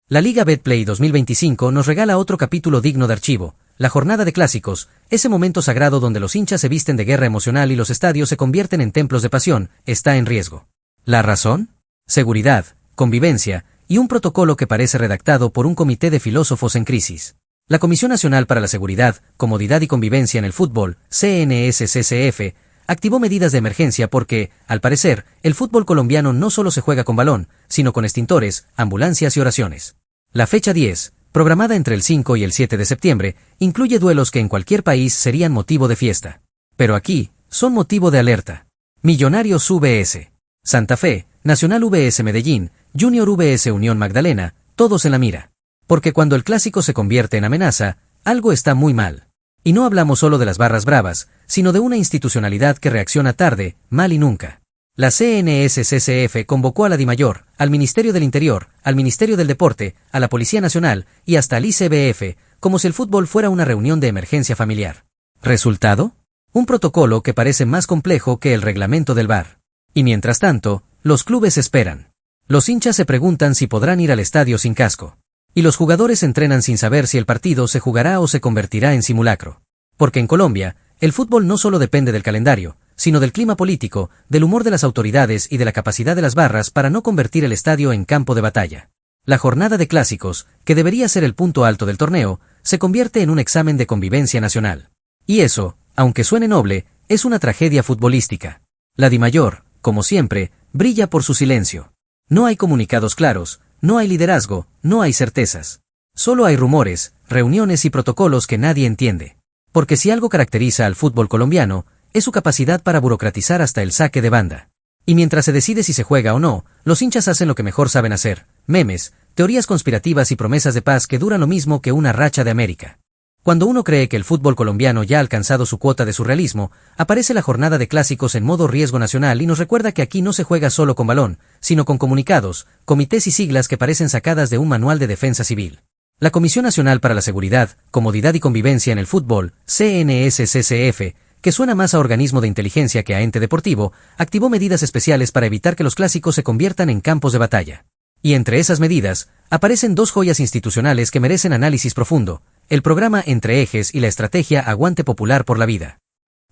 La Liga Betplay 2025 nos regala otro capítulo digno de archivo, la jornada de clásicos, ese momento sagrado donde los hinchas se visten de guerra emocional y los estadios se convierten en templos de pasión, está en riesgo. ¿La razón? Seguridad, convivencia, y un protocolo que parece redactado por un comité de filósofos en crisis. La Comisión Nacional para la Seguridad, Comodidad y Convivencia en el Fútbol, CNSCCF, activó medidas de emergencia porque, al parecer, el fútbol colombiano no solo se juega con balón, sino con extintores, ambulancias y oraciones. La fecha 10, programada entre el 5 y el 7 de septiembre, incluye duelos que en cualquier país serían motivo de fiesta. Pero aquí, son motivo de alerta. Millonarios VS, Santa Fe, Nacional VS Medellín, Junior VS Unión Magdalena, todos en la mira. Porque cuando el clásico se convierte en amenaza, algo está muy mal. Y no hablamos solo de las barras bravas, sino de una institucionalidad que reacciona tarde, mal y nunca. La CNSCCF convocó a la DIMAYOR, al Ministerio del Interior, al Ministerio del Deporte, a la Policía Nacional y hasta al ICBF, como si el fútbol fuera una reunión de emergencia familiar. ¿Resultado? Un protocolo que parece más complejo que el reglamento del VAR. Y mientras tanto, los clubes esperan. Los hinchas se preguntan si podrán ir al estadio sin casco. Y los jugadores entrenan sin saber si el partido se jugará o se convertirá en simulacro. Porque en Colombia, el fútbol no solo depende del calendario, sino del clima político, del humor de las autoridades y de la capacidad de las barras para no convertir el estadio en campo de batalla. La jornada de clásicos, que debería ser el punto alto del torneo, se convierte en un examen de convivencia nacional. Y eso, aunque suene noble, es una tragedia futbolística. La DIMAYOR, como siempre, brilla por su silencio. No hay comunicados claros, no hay liderazgo, no hay certezas. Solo hay rumores, reuniones y protocolos que nadie entiende. Porque si algo caracteriza al fútbol colombiano, es su capacidad para burocratizar hasta el saque de banda. Y mientras se decide si se juega o no, los hinchas hacen lo que mejor saben hacer: memes, teorías conspirativas y promesas de paz que duran lo mismo que una racha de América. Cuando uno cree que el fútbol colombiano ya ha alcanzado su cuota de surrealismo, aparece la jornada de clásicos en modo riesgo nacional y nos recuerda que aquí no se juega solo con balón, sino con comunicados, comités y siglas que parecen sacadas de un manual de defensa civil. La Comisión Nacional para la Seguridad, Comodidad y Convivencia en el Fútbol, CNSCCF, que suena más a organismo de inteligencia que a ente deportivo, activó medidas especiales para evitar que los clásicos se conviertan en campos de batalla. Y entre esas medidas, aparecen dos joyas institucionales que merecen análisis profundo: el programa Entre Ejes y la estrategia Aguante Popular por la Vida.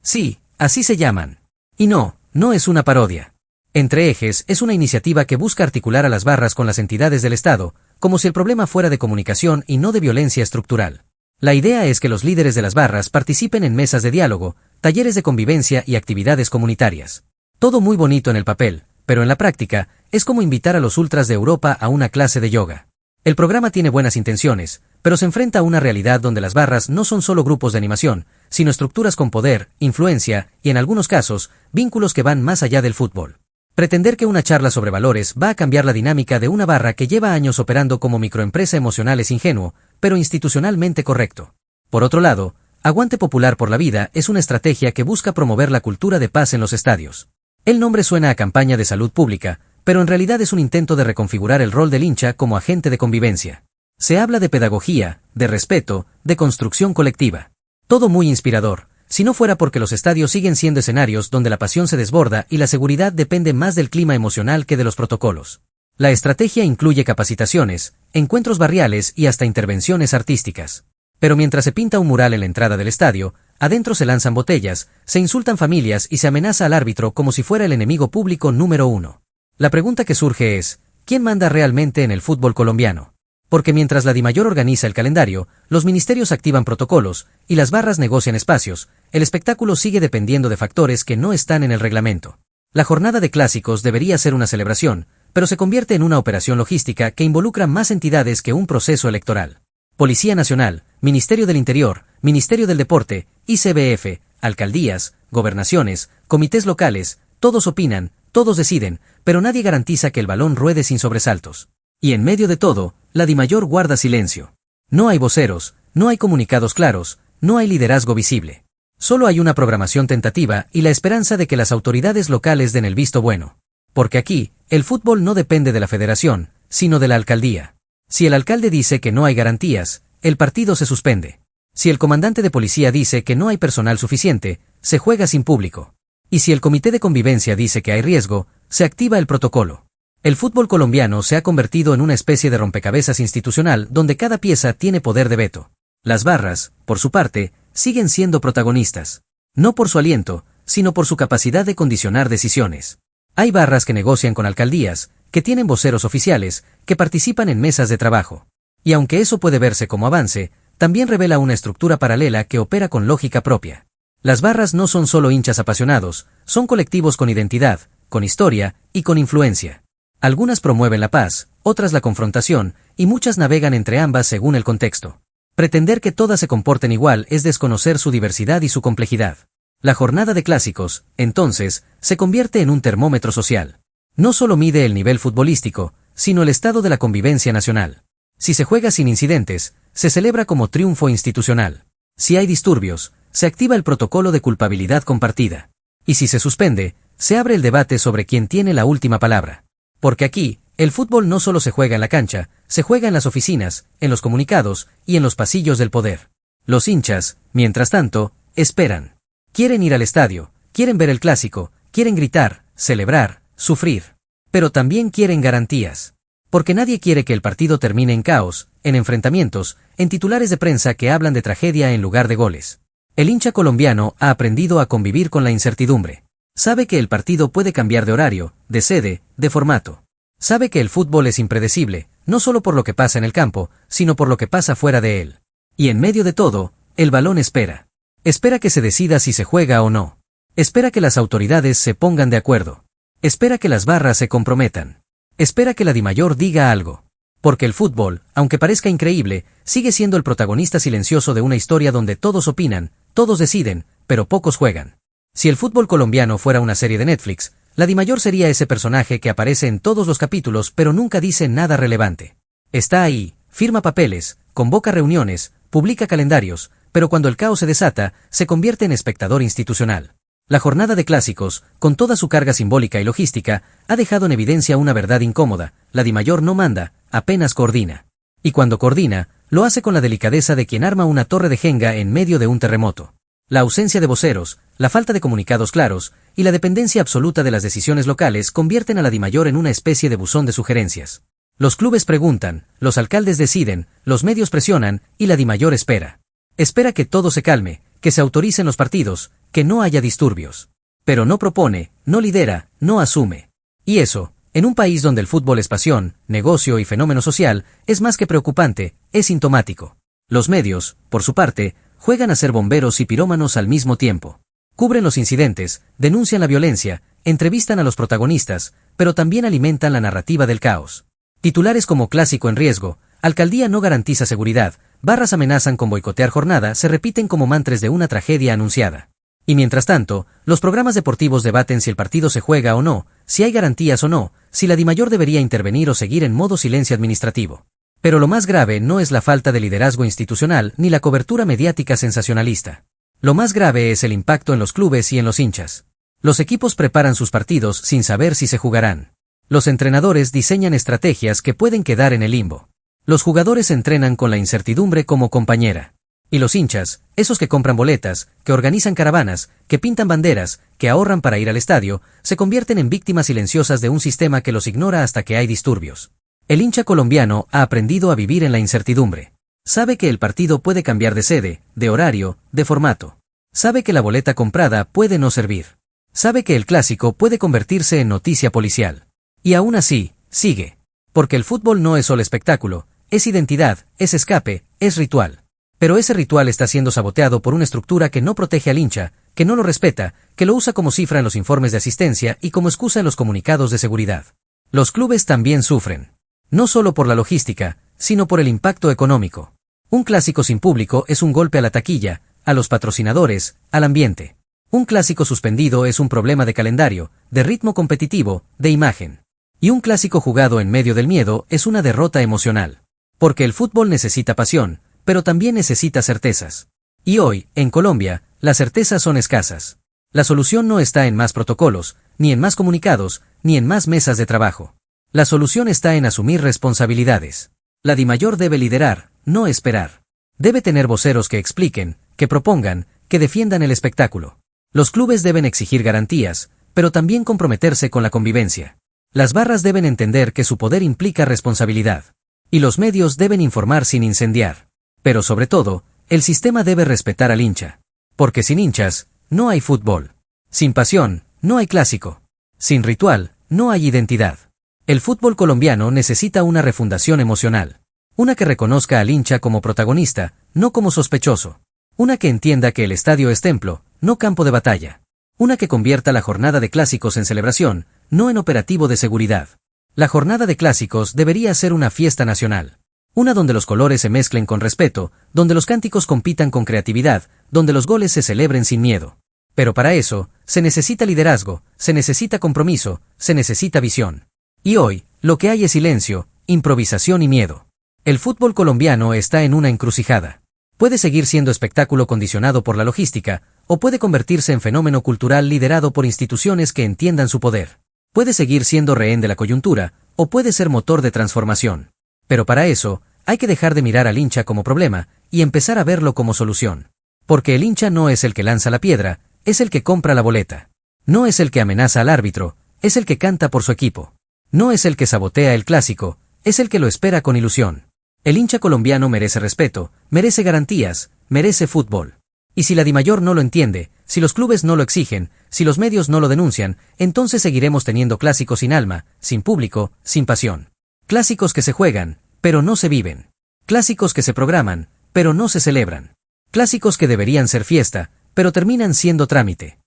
Sí, así se llaman. Y no es una parodia. Entre Ejes es una iniciativa que busca articular a las barras con las entidades del Estado, como si el problema fuera de comunicación y no de violencia estructural. La idea es que los líderes de las barras participen en mesas de diálogo, talleres de convivencia y actividades comunitarias. Todo muy bonito en el papel, pero en la práctica, es como invitar a los ultras de Europa a una clase de yoga. El programa tiene buenas intenciones, pero se enfrenta a una realidad donde las barras no son solo grupos de animación, sino estructuras con poder, influencia y, en algunos casos, vínculos que van más allá del fútbol. Pretender que una charla sobre valores va a cambiar la dinámica de una barra que lleva años operando como microempresa emocional es ingenuo, pero institucionalmente correcto. Por otro lado, Aguante Popular por la Vida es una estrategia que busca promover la cultura de paz en los estadios. El nombre suena a campaña de salud pública, pero en realidad es un intento de reconfigurar el rol del hincha como agente de convivencia. Se habla de pedagogía, de respeto, de construcción colectiva. Todo muy inspirador, si no fuera porque los estadios siguen siendo escenarios donde la pasión se desborda y la seguridad depende más del clima emocional que de los protocolos. La estrategia incluye capacitaciones, encuentros barriales y hasta intervenciones artísticas. Pero mientras se pinta un mural en la entrada del estadio, adentro se lanzan botellas, se insultan familias y se amenaza al árbitro como si fuera el enemigo público número uno. La pregunta que surge es: ¿quién manda realmente en el fútbol colombiano? Porque mientras la DIMAYOR organiza el calendario, los ministerios activan protocolos y las barras negocian espacios, el espectáculo sigue dependiendo de factores que no están en el reglamento. La jornada de clásicos debería ser una celebración, pero se convierte en una operación logística que involucra más entidades que un proceso electoral. Policía Nacional, Ministerio del Interior, Ministerio del Deporte, ICBF, alcaldías, gobernaciones, comités locales, todos opinan, todos deciden, pero nadie garantiza que el balón ruede sin sobresaltos. Y en medio de todo, la DIMAYOR guarda silencio. No hay voceros, no hay comunicados claros, no hay liderazgo visible. Solo hay una programación tentativa y la esperanza de que las autoridades locales den el visto bueno. Porque aquí, el fútbol no depende de la federación, sino de la alcaldía. Si el alcalde dice que no hay garantías, el partido se suspende. Si el comandante de policía dice que no hay personal suficiente, se juega sin público. Y si el comité de convivencia dice que hay riesgo, se activa el protocolo. El fútbol colombiano se ha convertido en una especie de rompecabezas institucional donde cada pieza tiene poder de veto. Las barras, por su parte, siguen siendo protagonistas. No por su aliento, sino por su capacidad de condicionar decisiones. Hay barras que negocian con alcaldías, que tienen voceros oficiales, que participan en mesas de trabajo. Y aunque eso puede verse como avance, también revela una estructura paralela que opera con lógica propia. Las barras no son solo hinchas apasionados, son colectivos con identidad, con historia y con influencia. Algunas promueven la paz, otras la confrontación, y muchas navegan entre ambas según el contexto. Pretender que todas se comporten igual es desconocer su diversidad y su complejidad. La jornada de clásicos, entonces, se convierte en un termómetro social. No solo mide el nivel futbolístico, sino el estado de la convivencia nacional. Si se juega sin incidentes, se celebra como triunfo institucional. Si hay disturbios, se activa el protocolo de culpabilidad compartida. Y si se suspende, se abre el debate sobre quién tiene la última palabra. Porque aquí, el fútbol no solo se juega en la cancha, se juega en las oficinas, en los comunicados y en los pasillos del poder. Los hinchas, mientras tanto, esperan. Quieren ir al estadio, quieren ver el clásico, quieren gritar, celebrar, sufrir. Pero también quieren garantías. Porque nadie quiere que el partido termine en caos, en enfrentamientos, en titulares de prensa que hablan de tragedia en lugar de goles. El hincha colombiano ha aprendido a convivir con la incertidumbre. Sabe que el partido puede cambiar de horario, de sede, de formato. Sabe que el fútbol es impredecible, no solo por lo que pasa en el campo, sino por lo que pasa fuera de él. Y en medio de todo, el balón espera. Espera que se decida si se juega o no. Espera que las autoridades se pongan de acuerdo. Espera que las barras se comprometan. Espera que la Dimayor diga algo. Porque el fútbol, aunque parezca increíble, sigue siendo el protagonista silencioso de una historia donde todos opinan, todos deciden, pero pocos juegan. Si el fútbol colombiano fuera una serie de Netflix, la Dimayor sería ese personaje que aparece en todos los capítulos pero nunca dice nada relevante. Está ahí, firma papeles, convoca reuniones, publica calendarios, pero cuando el caos se desata, se convierte en espectador institucional. La jornada de clásicos, con toda su carga simbólica y logística, ha dejado en evidencia una verdad incómoda: la Dimayor no manda, apenas coordina. Y cuando coordina, lo hace con la delicadeza de quien arma una torre de Jenga en medio de un terremoto. La ausencia de voceros, la falta de comunicados claros, y la dependencia absoluta de las decisiones locales convierten a la Dimayor en una especie de buzón de sugerencias. Los clubes preguntan, los alcaldes deciden, los medios presionan, y la Dimayor espera. Espera que todo se calme, que se autoricen los partidos, que no haya disturbios. Pero no propone, no lidera, no asume. Y eso, en un país donde el fútbol es pasión, negocio y fenómeno social, es más que preocupante, es sintomático. Los medios, por su parte, juegan a ser bomberos y pirómanos al mismo tiempo. Cubren los incidentes, denuncian la violencia, entrevistan a los protagonistas, pero también alimentan la narrativa del caos. Titulares como clásico en riesgo, alcaldía no garantiza seguridad, barras amenazan con boicotear jornada se repiten como mantras de una tragedia anunciada. Y mientras tanto, los programas deportivos debaten si el partido se juega o no, si hay garantías o no, si la Dimayor debería intervenir o seguir en modo silencio administrativo. Pero lo más grave no es la falta de liderazgo institucional ni la cobertura mediática sensacionalista. Lo más grave es el impacto en los clubes y en los hinchas. Los equipos preparan sus partidos sin saber si se jugarán. Los entrenadores diseñan estrategias que pueden quedar en el limbo. Los jugadores entrenan con la incertidumbre como compañera. Y los hinchas, esos que compran boletas, que organizan caravanas, que pintan banderas, que ahorran para ir al estadio, se convierten en víctimas silenciosas de un sistema que los ignora hasta que hay disturbios. El hincha colombiano ha aprendido a vivir en la incertidumbre. Sabe que el partido puede cambiar de sede, de horario, de formato. Sabe que la boleta comprada puede no servir. Sabe que el clásico puede convertirse en noticia policial. Y aún así, sigue. Porque el fútbol no es solo espectáculo, es identidad, es escape, es ritual. Pero ese ritual está siendo saboteado por una estructura que no protege al hincha, que no lo respeta, que lo usa como cifra en los informes de asistencia y como excusa en los comunicados de seguridad. Los clubes también sufren. No solo por la logística, sino por el impacto económico. Un clásico sin público es un golpe a la taquilla, a los patrocinadores, al ambiente. Un clásico suspendido es un problema de calendario, de ritmo competitivo, de imagen. Y un clásico jugado en medio del miedo es una derrota emocional. Porque el fútbol necesita pasión, pero también necesita certezas. Y hoy, en Colombia, las certezas son escasas. La solución no está en más protocolos, ni en más comunicados, ni en más mesas de trabajo. La solución está en asumir responsabilidades. La Dimayor debe liderar, no esperar. Debe tener voceros que expliquen, que propongan, que defiendan el espectáculo. Los clubes deben exigir garantías, pero también comprometerse con la convivencia. Las barras deben entender que su poder implica responsabilidad. Y los medios deben informar sin incendiar. Pero sobre todo, el sistema debe respetar al hincha. Porque sin hinchas, no hay fútbol. Sin pasión, no hay clásico. Sin ritual, no hay identidad. El fútbol colombiano necesita una refundación emocional. Una que reconozca al hincha como protagonista, no como sospechoso. Una que entienda que el estadio es templo, no campo de batalla. Una que convierta la jornada de clásicos en celebración, no en operativo de seguridad. La jornada de clásicos debería ser una fiesta nacional. Una donde los colores se mezclen con respeto, donde los cánticos compitan con creatividad, donde los goles se celebren sin miedo. Pero para eso, se necesita liderazgo, se necesita compromiso, se necesita visión. Y hoy, lo que hay es silencio, improvisación y miedo. El fútbol colombiano está en una encrucijada. Puede seguir siendo espectáculo condicionado por la logística, o puede convertirse en fenómeno cultural liderado por instituciones que entiendan su poder. Puede seguir siendo rehén de la coyuntura, o puede ser motor de transformación. Pero para eso, hay que dejar de mirar al hincha como problema, y empezar a verlo como solución. Porque el hincha no es el que lanza la piedra, es el que compra la boleta. No es el que amenaza al árbitro, es el que canta por su equipo. No es el que sabotea el clásico, es el que lo espera con ilusión. El hincha colombiano merece respeto, merece garantías, merece fútbol. Y si la Dimayor no lo entiende, si los clubes no lo exigen, si los medios no lo denuncian, entonces seguiremos teniendo clásicos sin alma, sin público, sin pasión. Clásicos que se juegan, pero no se viven. Clásicos que se programan, pero no se celebran. Clásicos que deberían ser fiesta, pero terminan siendo trámite.